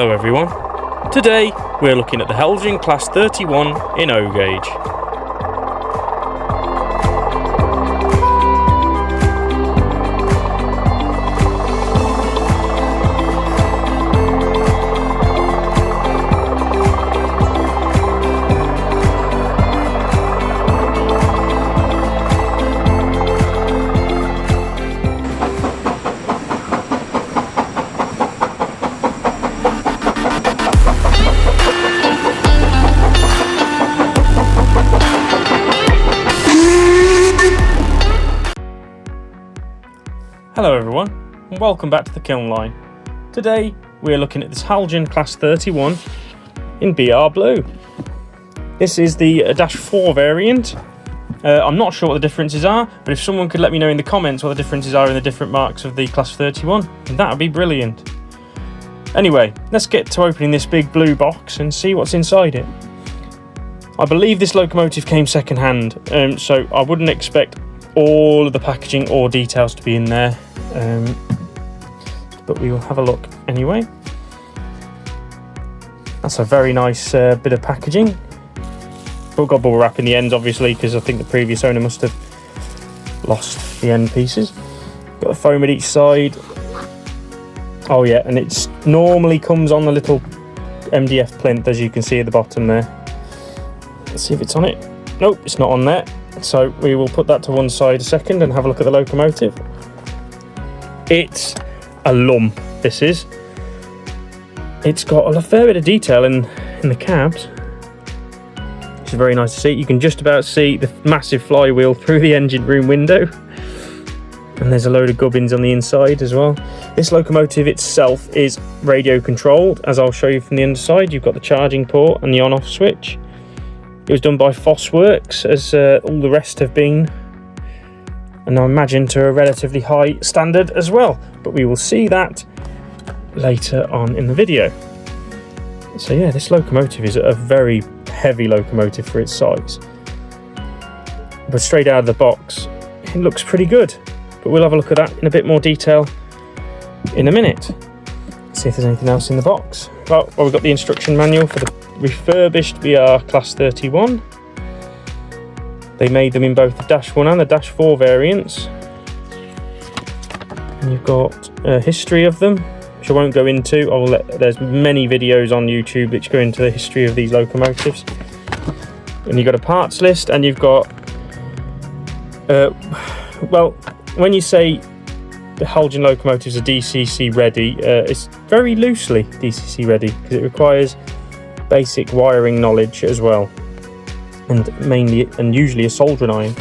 Hello everyone. Today we're looking at the Heljan Class 31 in O gauge. Hello everyone, and welcome back to the Kiln Line. Today we're looking at this Heljan Class 31 in BR Blue. This is the -4 variant. I'm not sure what the differences are, but if someone could let me know in the comments what the differences are in the different marks of the Class 31, that would be brilliant. Anyway, let's get to opening this big blue box and see what's inside it. I believe this locomotive came second hand, so I wouldn't expect all of the packaging or details to be in there, but we will have a look anyway. That's a very nice bit of packaging, but got bubble wrap in the ends obviously, because I think the previous owner must have lost the end pieces. Got the foam at each side. Oh yeah, and it normally comes on the little MDF plinth, as you can see at the bottom there. Let's see if it's on it. Nope, it's not on there. So we will put that to one side a second and have a look at the locomotive. It's a lump, this is. It's got a fair bit of detail in the cabs, which is very nice to see. You can just about see the massive flywheel through the engine room window. And there's a load of gubbins on the inside as well. This locomotive itself is radio controlled, as I'll show you from the underside. You've got the charging port and the on-off switch. It was done by Fossworks, as all the rest have been, and I imagine to a relatively high standard as well, but we will see that later on in the video. So yeah, this locomotive is a very heavy locomotive for its size, but straight out of the box it looks pretty good, but we'll have a look at that in a bit more detail in a minute. See if there's anything else in the box. Well, we've got the instruction manual for the refurbished BR Class 31. They made them in both the -1 and the -4 variants. And you've got a history of them, which I won't go into. There's many videos on YouTube which go into the history of these locomotives. And you've got a parts list, and you've got well, when you say the Heljan locomotives are DCC ready, it's very loosely DCC ready, because it requires basic wiring knowledge as well, and usually a soldering iron.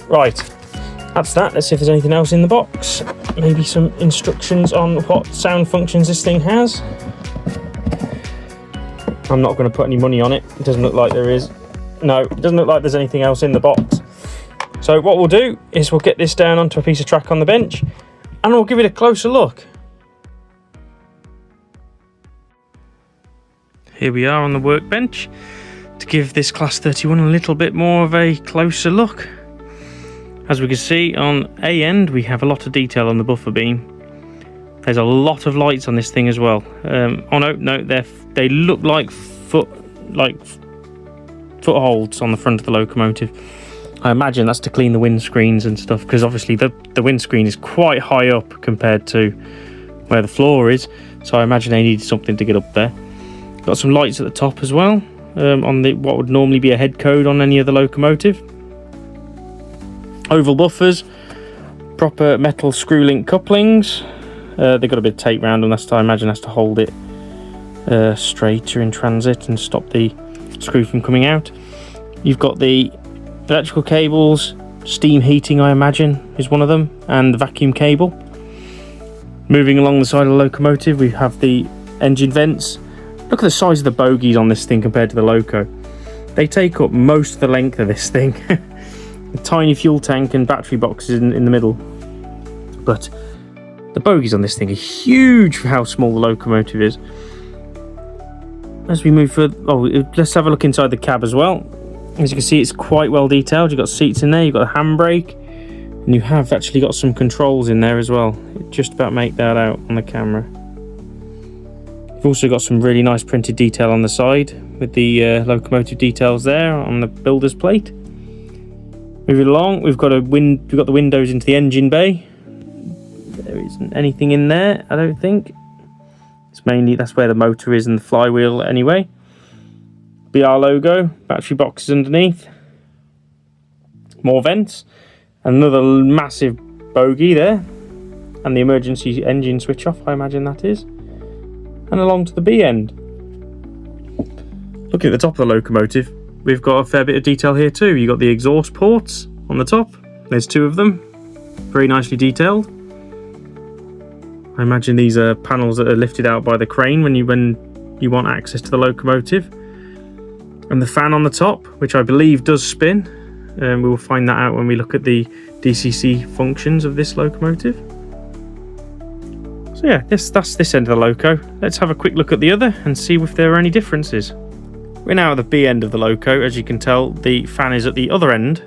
Right, that's that. Let's see if there's anything else in the box. Maybe some instructions on what sound functions this thing has. I'm not going to put any money on it. It doesn't look like there is. No, it doesn't look like there's anything else in the box. So what we'll do is we'll get this down onto a piece of track on the bench, and we'll give it a closer look. Here we are on the workbench to give this Class 31 a little bit more of a closer look. As we can see on A end, we have a lot of detail on the buffer beam. There's a lot of lights on this thing as well. Oh no, they look like footholds on the front of the locomotive. I imagine that's to clean the windscreens and stuff, because obviously the windscreen is quite high up compared to where the floor is, so I imagine they need something to get up there. Got some lights at the top as well, on what would normally be a head code on any other locomotive. Oval buffers, proper metal screw link couplings. They've got a bit of tape round them, I imagine that's to hold it straighter in transit and stop the screw from coming out. You've got the electrical cables, steam heating I imagine is one of them, and the vacuum cable. Moving along the side of the locomotive, we have the engine vents. Look at the size of the bogies on this thing compared to the loco. They take up most of the length of this thing. A tiny fuel tank and battery boxes in the middle. But the bogies on this thing are huge for how small the locomotive is. As we move further, let's have a look inside the cab as well. As you can see, it's quite well detailed. You've got seats in there, you've got a handbrake, and you have actually got some controls in there as well. Just about make that out on the camera. We've also got some really nice printed detail on the side with the locomotive details there on the builder's plate. Moving along, we've got the windows into the engine bay. There isn't anything in there, I don't think. It's mainly, that's where the motor is and the flywheel anyway. BR logo, battery boxes underneath. More vents. Another massive bogie there. And the emergency engine switch off, I imagine that is. And along to the B end. Looking at the top of the locomotive, we've got a fair bit of detail here too. You've got the exhaust ports on the top. There's 2 of them. Very nicely detailed. I imagine these are panels that are lifted out by the crane when you want access to the locomotive. And the fan on the top, which I believe does spin. We will find that out when we look at the DCC functions of this locomotive. So yeah, that's this end of the loco. Let's have a quick look at the other and see if there are any differences. We're now at the B end of the loco. As you can tell, the fan is at the other end,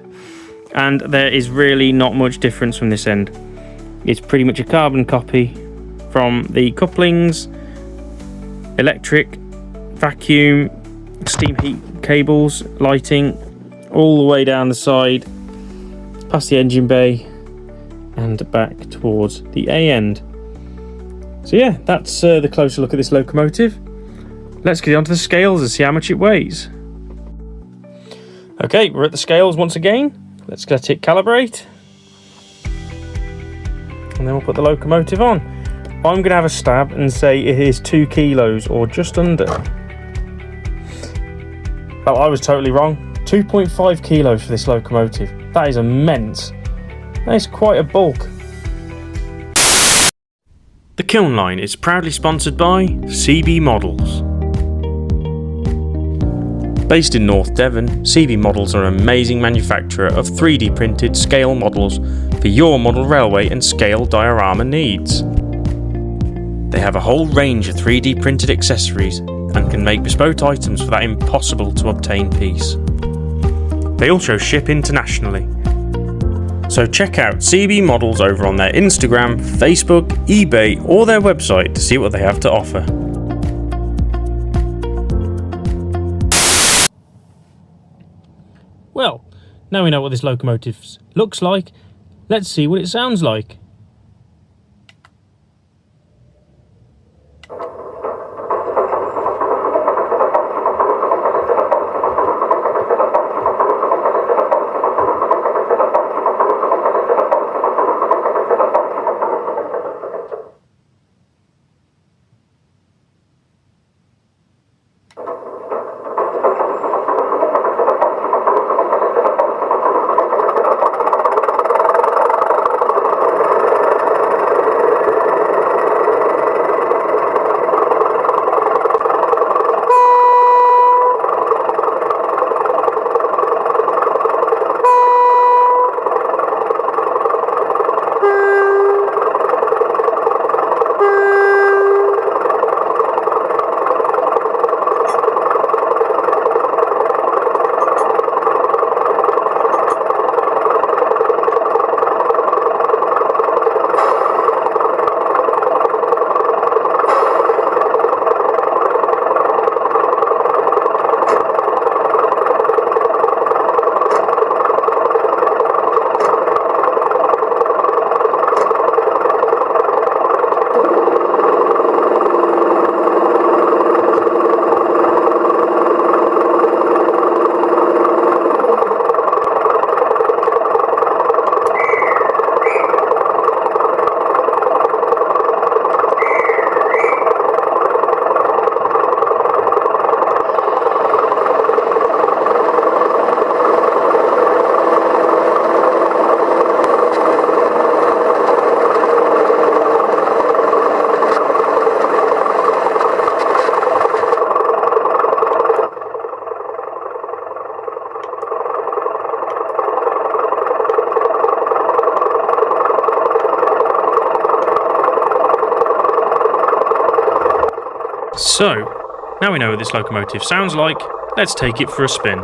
and there is really not much difference from this end. It's pretty much a carbon copy from the couplings, electric, vacuum, steam heat cables, lighting, all the way down the side, past the engine bay, and back towards the A end. So yeah, that's the closer look at this locomotive. Let's get onto the scales and see how much it weighs. Okay, we're at the scales once again. Let's let it calibrate. And then we'll put the locomotive on. I'm going to have a stab and say it is 2 kilos or just under. Well, I was totally wrong. 2.5 kilos for this locomotive. That is immense. That is quite a bulk. The Kiln Line is proudly sponsored by CB Models. Based in North Devon, CB Models are an amazing manufacturer of 3D printed scale models for your model railway and scale diorama needs. They have a whole range of 3D printed accessories and can make bespoke items for that impossible to obtain piece. They also ship internationally. So check out CB Models over on their Instagram, Facebook, eBay or their website to see what they have to offer. Well, now we know what this locomotive looks like, let's see what it sounds like. So, now we know what this locomotive sounds like, let's take it for a spin.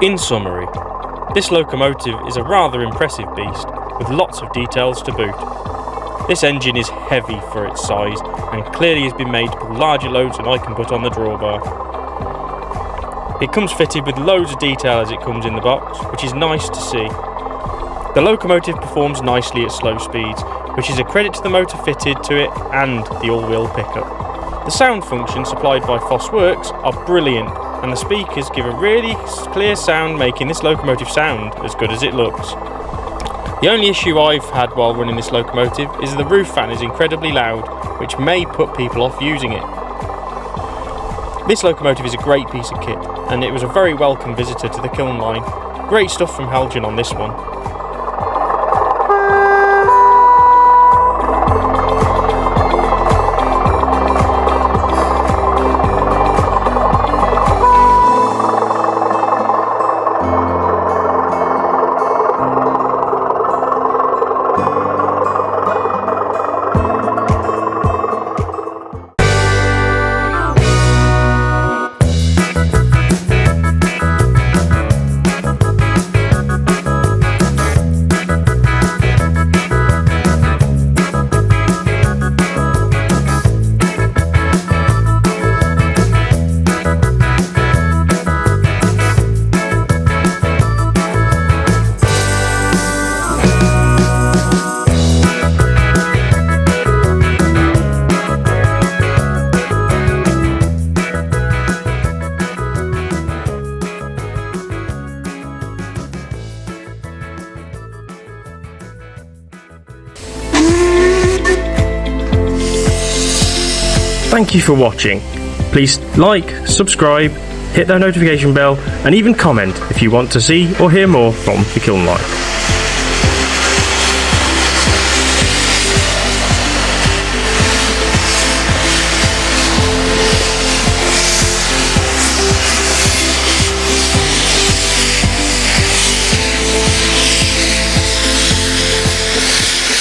In summary, this locomotive is a rather impressive beast with lots of details to boot. This engine is heavy for its size and clearly has been made to pull larger loads than I can put on the drawbar. It comes fitted with loads of detail as it comes in the box, which is nice to see. The locomotive performs nicely at slow speeds, which is a credit to the motor fitted to it and the all-wheel pickup. The sound functions supplied by Foss Works are brilliant, and the speakers give a really clear sound, making this locomotive sound as good as it looks. The only issue I've had while running this locomotive is the roof fan is incredibly loud, which may put people off using it. This locomotive is a great piece of kit, and it was a very welcome visitor to the Kiln Line. Great stuff from Heljan on this one. Thank you for watching. Please like, subscribe, hit that notification bell, and even comment if you want to see or hear more from the Kiln Line.